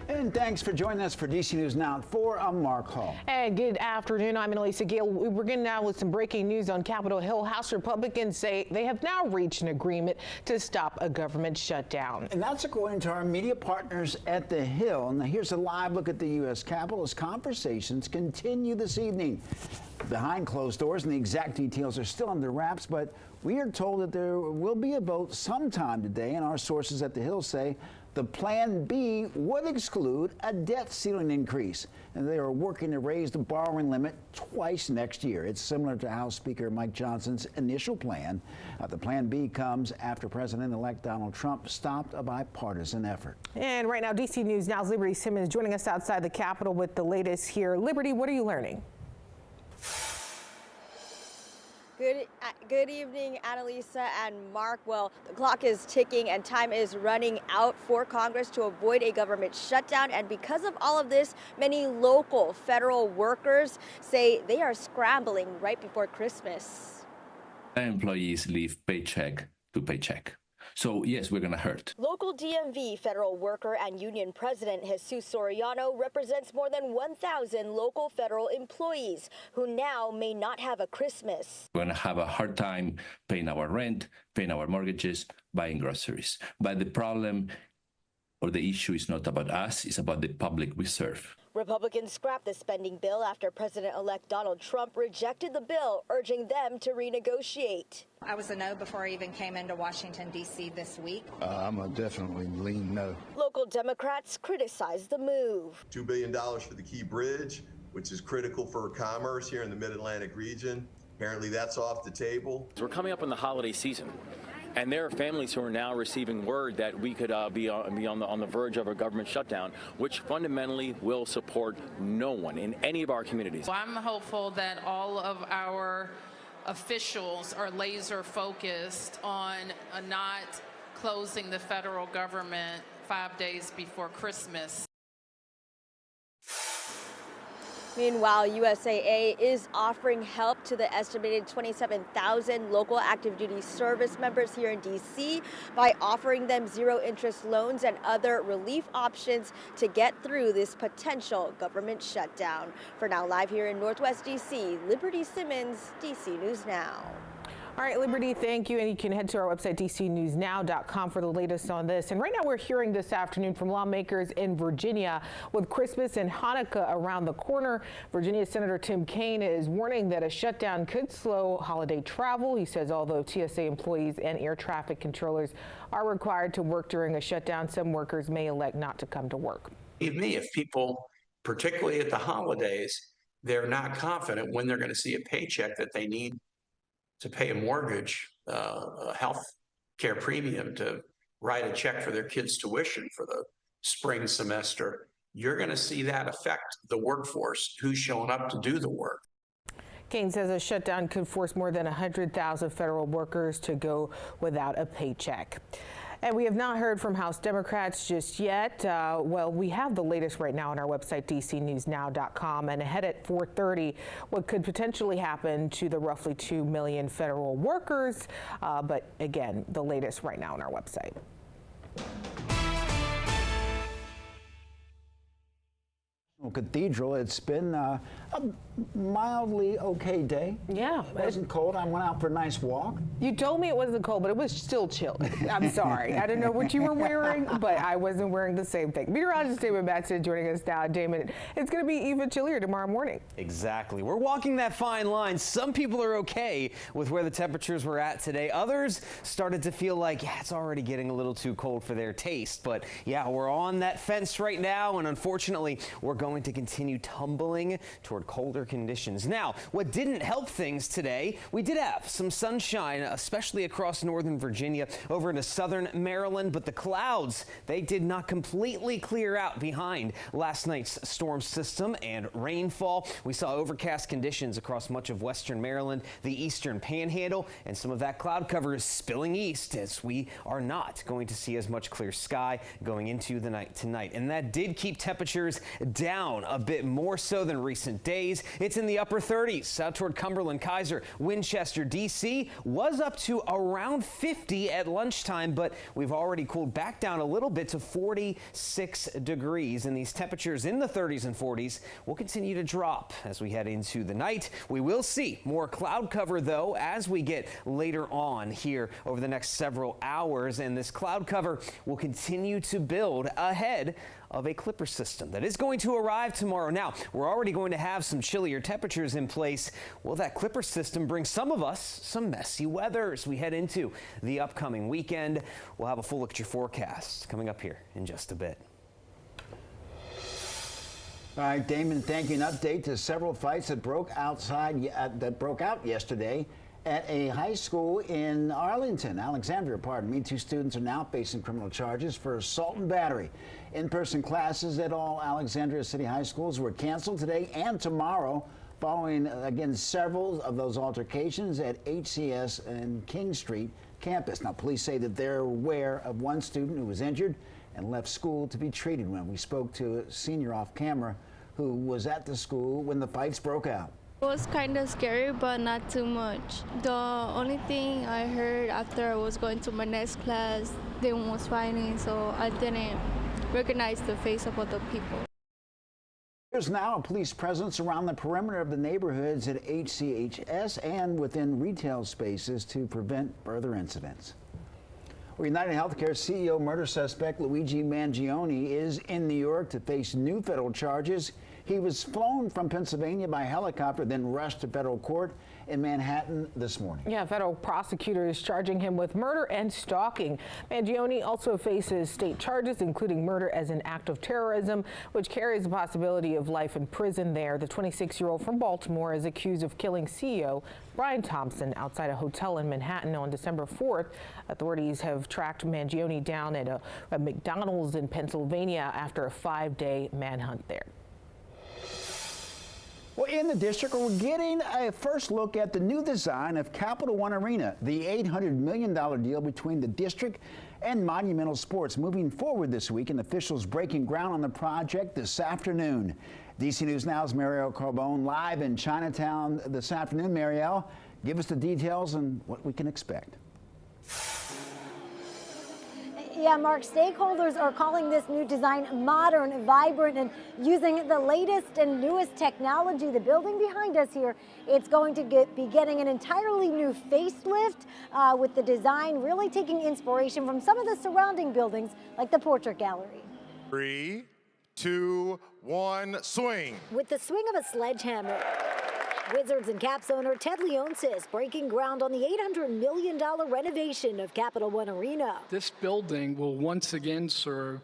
And thanks for joining us for DC News Now at 4. I'm Mark Hall. And good afternoon. I'm Annalisa Gale. We're getting now with some breaking news on Capitol Hill. House Republicans say they have now reached an agreement to stop a government shutdown. And that's according to our media partners at the Hill. Now here's a live look at the U.S. Capitol as conversations continue this evening. Behind closed doors, and the exact details are still under wraps, but we are told that there will be a vote sometime today, and our sources at the Hill say the Plan B would exclude a debt ceiling increase, and they are working to raise the borrowing limit twice next year. It's similar to House Speaker Mike Johnson's initial plan. The Plan B comes after President-elect Donald Trump stopped a bipartisan effort. And right now, DC News Now's Liberty Simmons joining us outside the Capitol with the latest here. Liberty, what are you learning? Good evening, Annalisa and Mark. Well, the clock is ticking and time is running out for Congress to avoid a government shutdown. And because of all of this, many local federal workers say they are scrambling right before Christmas. Employees live paycheck to paycheck. So, yes, we're going to hurt. Local DMV federal worker and union president Jesus Soriano represents more than 1,000 local federal employees who now may not have a Christmas. We're going to have a hard time paying our rent, paying our mortgages, buying groceries. But the problem or the issue is not about us, it's about the public we serve. Republicans scrapped the spending bill after President-elect Donald Trump rejected the bill, urging them to renegotiate. I was a no before I even came into Washington, D.C. this week. I'm a definitely lean no. Local Democrats criticized the move. $2 billion for the Key Bridge, which is critical for commerce here in the Mid-Atlantic region. Apparently that's off the table. We're coming up on the holiday season. And there are families who are now receiving word that we could be on the verge of a government shutdown, which fundamentally will support no one in any of our communities. Well, I'm hopeful that all of our officials are laser focused on not closing the federal government 5 days before Christmas. Meanwhile, USAA is offering help to the estimated 27,000 local active duty service members here in D.C. by offering them zero-interest loans and other relief options to get through this potential government shutdown. For now, live here in Northwest D.C., Liberty Simmons, D.C. News Now. All right, Liberty, thank you. And you can head to our website, dcnewsnow.com, for the latest on this. And right now we're hearing this afternoon from lawmakers in Virginia with Christmas and Hanukkah around the corner. Virginia Senator Tim Kaine is warning that a shutdown could slow holiday travel. He says although TSA employees and air traffic controllers are required to work during a shutdown, some workers may elect not to come to work. Believe me, if people, particularly at the holidays, they're not confident when they're going to see a paycheck that they need to pay a mortgage, a health care premium, to write a check for their kids' tuition for the spring semester, you're going to see that affect the workforce, who's showing up to do the work. Kaine says a shutdown could force more than 100,000 federal workers to go without a paycheck. And we have not heard from House Democrats just yet. Well, we have the latest right now on our website, dcnewsnow.com, and ahead at 4:30, what could potentially happen to the roughly 2 million federal workers. But again, the latest right now on our website. Cathedral. It's been a mildly okay day. Yeah. It wasn't cold. I went out for a nice walk. You told me it wasn't cold, but it was still chilly. I'm sorry. I don't know what you were wearing, but I wasn't wearing the same thing. Meteorologist Damon Batson joining us now. Damon, it's going to be even chillier tomorrow morning. Exactly. We're walking that fine line. Some people are okay with where the temperatures were at today. Others started to feel like, yeah, it's already getting a little too cold for their taste. But yeah, we're on that fence right now, and unfortunately, we're going to continue tumbling toward colder conditions. Now, what didn't help things today, we did have some sunshine, especially across northern Virginia, over into southern Maryland, but the clouds, they did not completely clear out behind last night's storm system and rainfall. We saw overcast conditions across much of western Maryland, the eastern panhandle, and some of that cloud cover is spilling east as we are not going to see as much clear sky going into the night tonight. And that did keep temperatures down down a bit more so than recent days. It's in the upper 30s out toward Cumberland, Kaiser, Winchester, D.C. was up to around 50 at lunchtime, but we've already cooled back down a little bit to 46 degrees. And these temperatures in the 30s and 40s will continue to drop as we head into the night. We will see more cloud cover, though, as we get later on here over the next several hours. And this cloud cover will continue to build ahead of a clipper system that is going to arrive tomorrow. Now, we're already going to have some chillier temperatures in place. Will that clipper system bring some of us some messy weather as we head into the upcoming weekend? We'll have a full look at your forecast coming up here in just a bit. All right, Damon, thank you. An update to several fights that broke out yesterday at a high school in Alexandria, pardon me. 2 students are now facing criminal charges for assault and battery. In-person classes at all Alexandria City high schools were canceled today and tomorrow, following, again, several of those altercations at HCS and King Street campus. Now, police say that they're aware of one student who was injured and left school to be treated. When we spoke to a senior off camera who was at the school when the fights broke out. It was kind of scary, but not too much. The only thing I heard after I was going to my next class, they was fighting, so I didn't recognize the face of other people. There's now a police presence around the perimeter of the neighborhoods at HCHS and within retail spaces to prevent further incidents. Well, United Healthcare CEO murder suspect Luigi Mangione is in New York to face new federal charges. He was flown from Pennsylvania by helicopter, then rushed to federal court in Manhattan this morning. Yeah, federal prosecutors charging him with murder and stalking. Mangione also faces state charges, including murder as an act of terrorism, which carries the possibility of life in prison there. The 26-year-old from Baltimore is accused of killing CEO Brian Thompson outside a hotel in Manhattan on December 4th. Authorities have tracked Mangione down at a McDonald's in Pennsylvania after a 5-day manhunt there. Well, in the district, we're getting a first look at the new design of Capital One Arena, the $800 million deal between the district and Monumental Sports moving forward this week, and officials breaking ground on the project this afternoon. DC News Now's Marielle Carbone live in Chinatown this afternoon. Marielle, give us the details and what we can expect. Yeah, Mark, stakeholders are calling this new design modern, vibrant, and using the latest and newest technology. The building behind us here, it's going to be getting an entirely new facelift with the design really taking inspiration from some of the surrounding buildings like the Portrait Gallery. 3, 2, 1, swing. With the swing of a sledgehammer. Wizards and Caps owner Ted Leonsis breaking ground on the $800 million renovation of Capital One Arena. This building will once again serve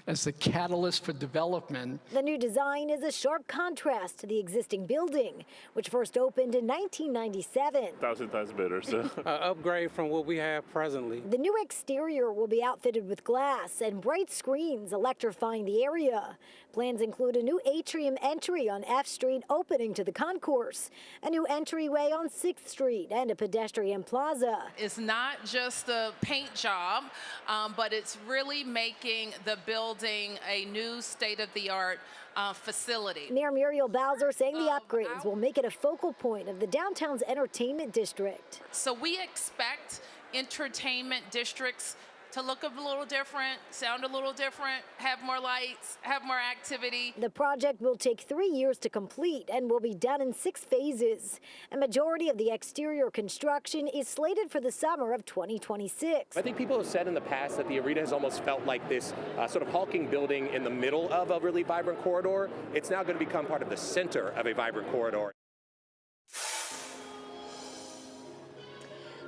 as the catalyst for development. The new design is a sharp contrast to the existing building, which first opened in 1997. 1,000 times better, so. Upgrade from what we have presently. The new exterior will be outfitted with glass and bright screens electrifying the area. Plans include a new atrium entry on F Street opening to the concourse, a new entryway on 6th Street, and a pedestrian plaza. It's not just a paint job, but it's really making the building a new state-of-the-art facility. Mayor Muriel Bowser saying the upgrades will make it a focal point of the downtown's entertainment district. So we expect entertainment districts to look a little different, sound a little different, have more lights, have more activity. The project will take 3 years to complete and will be done in 6 phases. A majority of the exterior construction is slated for the summer of 2026. I think people have said in the past that the arena has almost felt like this sort of hulking building in the middle of a really vibrant corridor. It's now going to become part of the center of a vibrant corridor.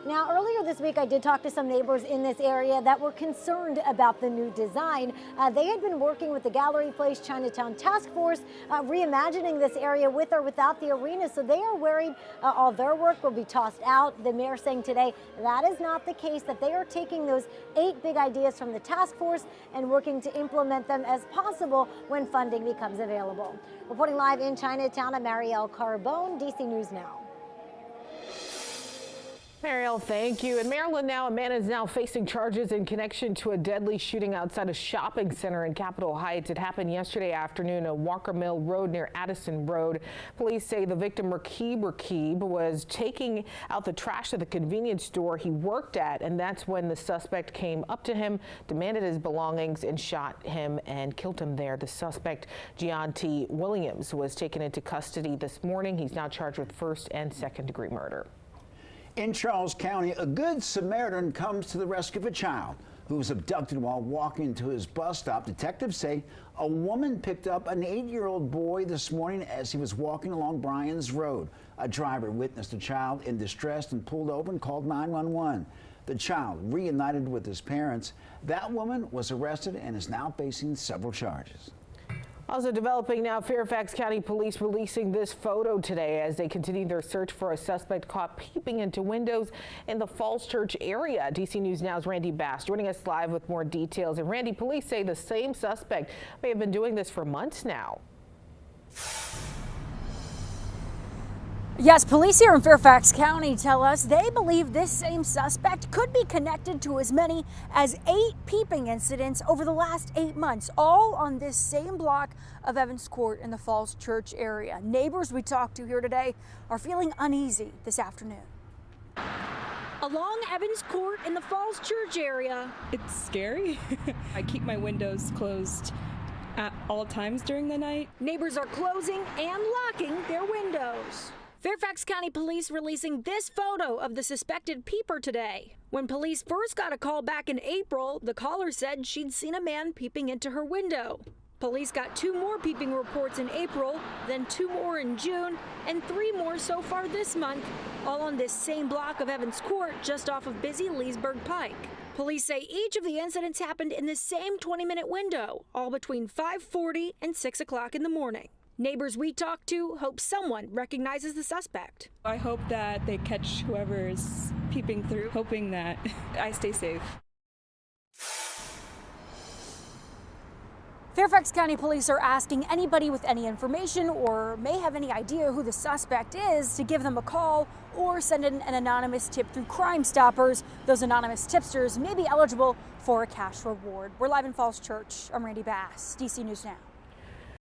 Now, earlier this week, I did talk to some neighbors in this area that were concerned about the new design. They had been working with the Gallery Place Chinatown Task Force, reimagining this area with or without the arena. So they are worried all their work will be tossed out. The mayor saying today that is not the case, that they are taking those 8 big ideas from the task force and working to implement them as possible when funding becomes available. Reporting live in Chinatown, I'm Marielle Carbone, DC News Now. Mariel, thank you. In Maryland now, a man is now facing charges in connection to a deadly shooting outside a shopping center in Capitol Heights. It happened yesterday afternoon on Walker Mill Road near Addison Road. Police say the victim, Rakib, was taking out the trash at the convenience store he worked at, and that's when the suspect came up to him, demanded his belongings, and shot him and killed him there. The suspect, Gianti Williams, was taken into custody this morning. He's now charged with first and second-degree murder. In Charles County, a good Samaritan comes to the rescue of a child who was abducted while walking to his bus stop. Detectives say a woman picked up an 8-year-old boy this morning as he was walking along Bryan's Road. A driver witnessed a child in distress and pulled over and called 911. The child reunited with his parents. That woman was arrested and is now facing several charges. Also developing now, Fairfax County Police releasing this photo today as they continue their search for a suspect caught peeping into windows in the Falls Church area. DC News Now's Randy Bass joining us live with more details. And Randy, police say the same suspect may have been doing this for months now. Yes, police here in Fairfax County tell us they believe this same suspect could be connected to as many as 8 peeping incidents over the last 8 months, all on this same block of Evans Court in the Falls Church area. Neighbors we talked to here today are feeling uneasy this afternoon. Along Evans Court in the Falls Church area. It's scary. I keep my windows closed at all times during the night. Neighbors are closing and locking their windows. Fairfax County Police releasing this photo of the suspected peeper today. When police first got a call back in April, the caller said she'd seen a man peeping into her window. Police got 2 more peeping reports in April, then 2 more in June, and 3 more so far this month, all on this same block of Evans Court just off of busy Leesburg Pike. Police say each of the incidents happened in the same 20-minute window, all between 5:40 and 6 o'clock in the morning. Neighbors we talked to hope someone recognizes the suspect. I hope that they catch whoever's peeping through, hoping that I stay safe. Fairfax County Police are asking anybody with any information or may have any idea who the suspect is to give them a call or send in an anonymous tip through Crime Stoppers. Those anonymous tipsters may be eligible for a cash reward. We're live in Falls Church. I'm Randy Bass, DC News Now.